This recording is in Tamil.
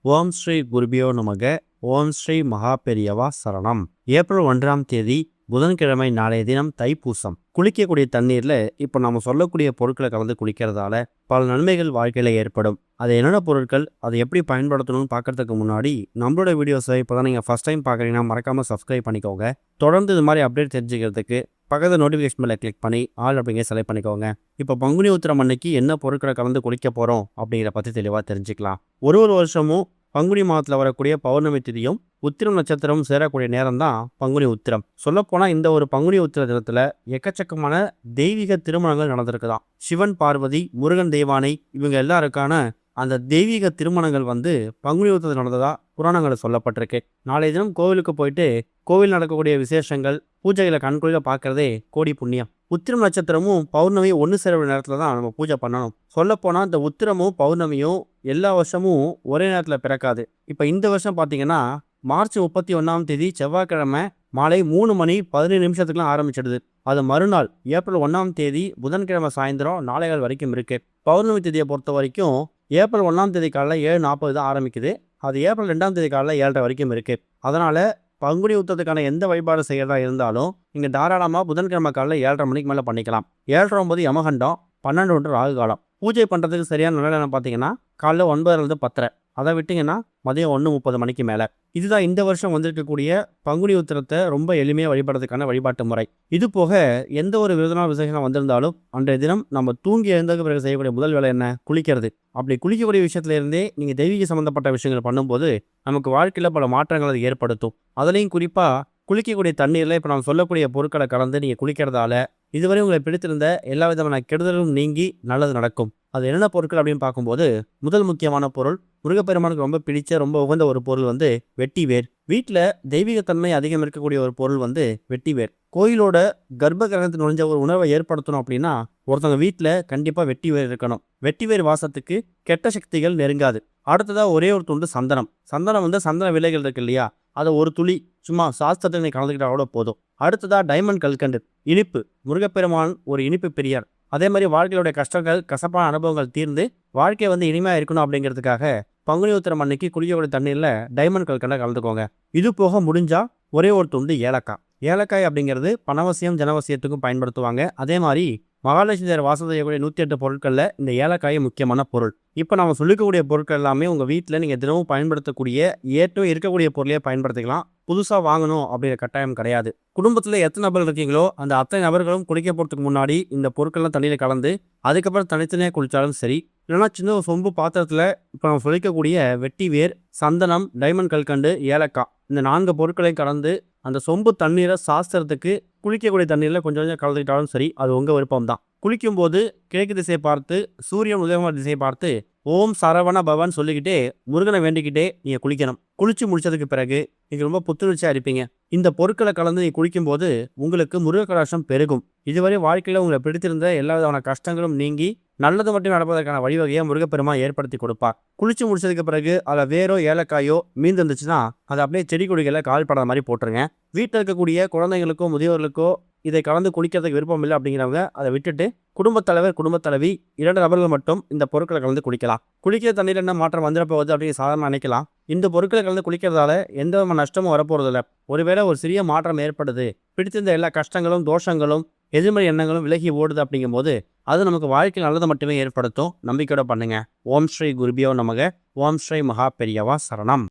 ஓம் ஸ்ரீ குருபியோ நமக. ஓம் ஸ்ரீ மகா பெரியவா சரணம். ஏப்ரல் 1ஆம் தேதி புதன்கிழமை நாளைய தினம் தைப்பூசம். குளிக்கக்கூடிய தண்ணீர்ல இப்போ நம்ம சொல்லக்கூடிய பொருட்களை கலந்து குளிக்கிறதால பல நன்மைகள் வாழ்க்கையில ஏற்படும். அது என்னென்ன பொருட்கள், அதை எப்படி பயன்படுத்தணும்னு பார்க்கறதுக்கு முன்னாடி நம்மளோட வீடியோஸை இப்போ தான் நீங்கள் ஃபஸ்ட் டைம் பார்க்குறீங்கன்னா மறக்காமல் சப்ஸ்கிரைப் பண்ணிக்கோங்க. தொடர்ந்து இது மாதிரி அப்டேட் தெரிஞ்சுக்கிறதுக்கு பக்கத்தில் நோட்டிஃபிகேஷன் மேலே கிளிக் பண்ணி ஆல் அப்படிங்கிற செலக்ட் பண்ணிக்கோங்க. இப்போ பங்குனி உத்திரம் அன்னைக்கு என்ன பொருட்களை கலந்து குளிக்க போகிறோம் அப்படிங்கிற பற்றி தெளிவாக தெரிஞ்சுக்கலாம். ஒரு வருஷமும் பங்குனி மாதத்தில் வரக்கூடிய பௌர்ணமி திதியும் உத்திரம் நட்சத்திரம் சேரக்கூடிய நேரம் தான் பங்குனி உத்திரம். சொல்லப்போனால் இந்த ஒரு பங்குனி உத்திர தினத்தில் எக்கச்சக்கமான தெய்வீக திருமணங்கள் நடந்திருக்குதான். சிவன், பார்வதி, முருகன், தெய்வானை இவங்க எல்லாருக்கான அந்த தெய்வீக திருமணங்கள் பங்குனி உத்திரத்தில் நடந்ததா புராணங்களில் சொல்லப்பட்டிருக்கு. நாளைய தினம் கோவிலுக்கு போயிட்டு கோவில் நடக்கக்கூடிய விசேஷங்கள், பூஜைகளை கண்கொள்ளில பார்க்கறதே கோடி புண்ணியம். உத்திரம் நட்சத்திரமும் பௌர்ணமியும் ஒன்று சேர நேரத்தில் தான் நம்ம பூஜை பண்ணணும். சொல்லப்போனால் இந்த உத்திரமும் பௌர்ணமியும் எல்லா வருஷமும் ஒரே நேரத்தில் பிறக்காது. இப்போ இந்த வருஷம் பார்த்தீங்கன்னா மார்ச் 31ஆம் தேதி செவ்வாய்க்கிழமை மாலை 3:17 ஆரம்பிச்சிடுது. அது மறுநாள் ஏப்ரல் 1ஆம் தேதி புதன்கிழமை சாயந்தரம் 4:15 வரைக்கும் இருக்கு. பௌர்ணமி தேதியை பொறுத்த வரைக்கும் ஏப்ரல் 1ஆம் தேதி காலைல 7:40 தான் ஆரம்பிக்குது. அது ஏப்ரல் 2ஆம் தேதி காலைல 7:30 வரைக்கும் இருக்கு. அதனால பங்குனி உத்திரத்துக்கான எந்த வழிபாடு செய்யறதா இருந்தாலும் நீங்கள் தாராளமாக புதன்கிழமை காலைல 7:30 மணிக்கு மேலே பண்ணிக்கலாம். 7:30 யமகண்டம், 12 ராகு காலம். பூஜை பண்ணுறதுக்கு சரியான நல்ல நேரம் பார்த்தீங்கன்னா காலைல 9:00 10:30. அதை விட்டிங்கன்னா மதியம் 1:30 மணிக்கு மேலே. இதுதான் இந்த வருஷம் வந்திருக்கக்கூடிய பங்குனி உத்திரத்தை ரொம்ப எளிமையாக வழிபடுறதுக்கான வழிபாட்டு முறை. இது போக எந்த ஒரு விருதுநாள் விசேஷம் வந்திருந்தாலும் அன்றைய தினம் நம்ம தூங்கி எழுந்ததுக்கு பிறகு செய்யக்கூடிய முதல் வேலை என்ன? குளிக்கிறது. அப்படி குளிக்கக்கூடிய விஷயத்துல இருந்தே நீங்கள் தெய்வீக சம்மந்தப்பட்ட விஷயங்கள் பண்ணும்போது நமக்கு வாழ்க்கையில் பல மாற்றங்கள் அது ஏற்படுத்தும். அதுலேயும் குறிப்பாக குளிக்கக்கூடிய தண்ணீரில் இப்போ நம்ம சொல்லக்கூடிய பொருட்களை கலந்து நீங்கள் குளிக்கிறதால இதுவரை உங்களை பிடித்திருந்த எல்லா விதமான கெடுதலும் நீங்கி நல்லது நடக்கும். அது என்னென்ன பொருட்கள் அப்படின்னு பார்க்கும்போது முதல் முக்கியமான பொருள், முருகப்பெருமானுக்கு ரொம்ப பிடிச்ச ரொம்ப உகந்த ஒரு பொருள் வெட்டி வேர். வீட்டில் தெய்வீகத்தன்மை அதிகம் இருக்கக்கூடிய ஒரு பொருள் வெட்டி வேர். கோயிலோட கர்ப்ப கிரகத்தில் நுழைஞ்ச ஒரு உணர்வை ஏற்படுத்தணும் அப்படின்னா ஒருத்தவங்க வீட்டில் கண்டிப்பாக வெட்டி வேர் இருக்கணும். வெட்டி வேர் வாசத்துக்கு கெட்ட சக்திகள் நெருங்காது. அடுத்ததாக ஒரே ஒரு துண்டு சந்தனம். சந்தன விலைகள் இருக்கு இல்லையா, அதை ஒரு துளி சும்மா சாஸ்திரத்தை நீ கலந்துக்கிட்டா போதும். அடுத்ததாக டைமண்ட் கல்கண்டு, இனிப்பு. முருகப்பெருமான் ஒரு இனிப்பு பிரியர். அதே மாதிரி வாழ்க்கையோட கஷ்டங்கள், கசப்பான அனுபவங்கள் தீர்ந்து வாழ்க்கை இனிமையாக இருக்கணும் அப்படிங்கிறதுக்காக பங்குனி உத்திரம் அன்னைக்கு குளிக்கக்கூடிய தண்ணீரில் டைமண்ட் கல்கண்டை கலந்துக்கோங்க. இது போக முடிஞ்சா ஒரே ஒரு துண்டு ஏலக்காய். ஏலக்காய் அப்படிங்கிறது பணவசியம், ஜனவசியத்துக்கும் பயன்படுத்துவாங்க. அதே மாதிரி மகாலட்சுமி தேர் வாசம் செய்யக்கூடிய 108 பொருட்களில் இந்த ஏலக்காய் முக்கியமான பொருள். இப்போ நம்ம சொல்லிக்கக்கூடிய பொருட்கள் எல்லாமே உங்கள் வீட்டில் நீங்கள் தினமும் பயன்படுத்தக்கூடிய ஏற்கனவே இருக்கக்கூடிய பொருளையே பயன்படுத்திக்கலாம். புதுசாக வாங்கணும் அப்படிங்கிற கட்டாயம் கிடையாது. குடும்பத்தில் எத்தனை நபர்கள் இருக்கீங்களோ அந்த அத்தனை நபர்களும் குளிக்க போகிறதுக்கு முன்னாடி இந்த பொருட்கள்லாம் தண்ணியில் கலந்து அதுக்கப்புறம் தனித்தனியாக குளித்தாலும் சரி, இல்லைனா சின்ன ஒரு சொம்பு பாத்திரத்தில் இப்போ நம்ம சொல்லிக்கக்கூடிய வெட்டி வேர், சந்தனம், டைமண்ட் கல்கண்டு, ஏலக்காய் இந்த 4 பொருட்களையும் கலந்து அந்த சொம்பு தண்ணீரை சாஸ்திரத்துக்கு குளிக்கக்கூடிய தண்ணீரில் கொஞ்சம் கொஞ்சம் கலந்துக்கிட்டாலும் சரி, அது உங்கள் விருப்பம் தான். குளிக்கும்போது கிழக்கு திசையை பார்த்து, சூரியன் உதயமான திசையை பார்த்து ஓம் சரவண பவன் சொல்லிக்கிட்டே முருகனை வேண்டிக்கிட்டே நீங்கள் குளிக்கணும். குளிச்சு முடிச்சதுக்கு பிறகு நீங்கள் ரொம்ப புத்துணர்ச்சியாக இருப்பீங்க. இந்த பொருட்களை கலந்து நீ குளிக்கும்போது உங்களுக்கு முருக கடாட்சம் பெருகும். இதுவரை வாழ்க்கையில் உங்களை பிடித்திருந்த எல்லா விதமான கஷ்டங்களும் நீங்கி நல்லது மட்டும் நடப்பதற்கான வழிவகையை முருகப்பெருமான் ஏற்படுத்தி கொடுப்பார். குளிச்சு முடிச்சதுக்கு பிறகு அதில் வேரோ ஏலக்காயோ மீந்து இருந்துச்சுன்னா அதை அப்படியே செடி கொடிகளை கால் படாத மாதிரி போட்டுருங்க. வீட்டில் இருக்கக்கூடிய குழந்தைங்களுக்கோ முதியோர்களுக்கோ இதை கலந்து குளிக்கிறதுக்கு விருப்பம் இல்லை அப்படிங்கிறவங்க அதை விட்டுட்டு குடும்பத் தலைவர், குடும்பத் தலைவி 2 நபர்கள் மட்டும் இந்த பொருட்களை கலந்து குளிக்கலாம். குளிக்கிற தண்ணீர் என்ன மாற்றம் வந்துடப்போகுது அப்படின்னு சாதாரண நினைக்கலாம். இந்த பொருட்களை கலந்து குளிக்கிறதால எந்த விதமான நஷ்டமும் வரப்போறதில்லை. ஒருவேளை ஒரு சிறிய மாற்றம் ஏற்படுது, பிடித்திருந்த எல்லா கஷ்டங்களும், தோஷங்களும், எதிர்மறை எண்ணங்களும் விலகி ஓடுது அப்படிங்கும்போது அது நமக்கு வாழ்க்கையில் நல்லதை மட்டுமே ஏற்படுத்தும். நம்பிக்கையோட பண்ணுங்க. ஓம் ஸ்ரீ குருபியோ நமக. ஓம் ஸ்ரீ மகா பெரியவா சரணம்.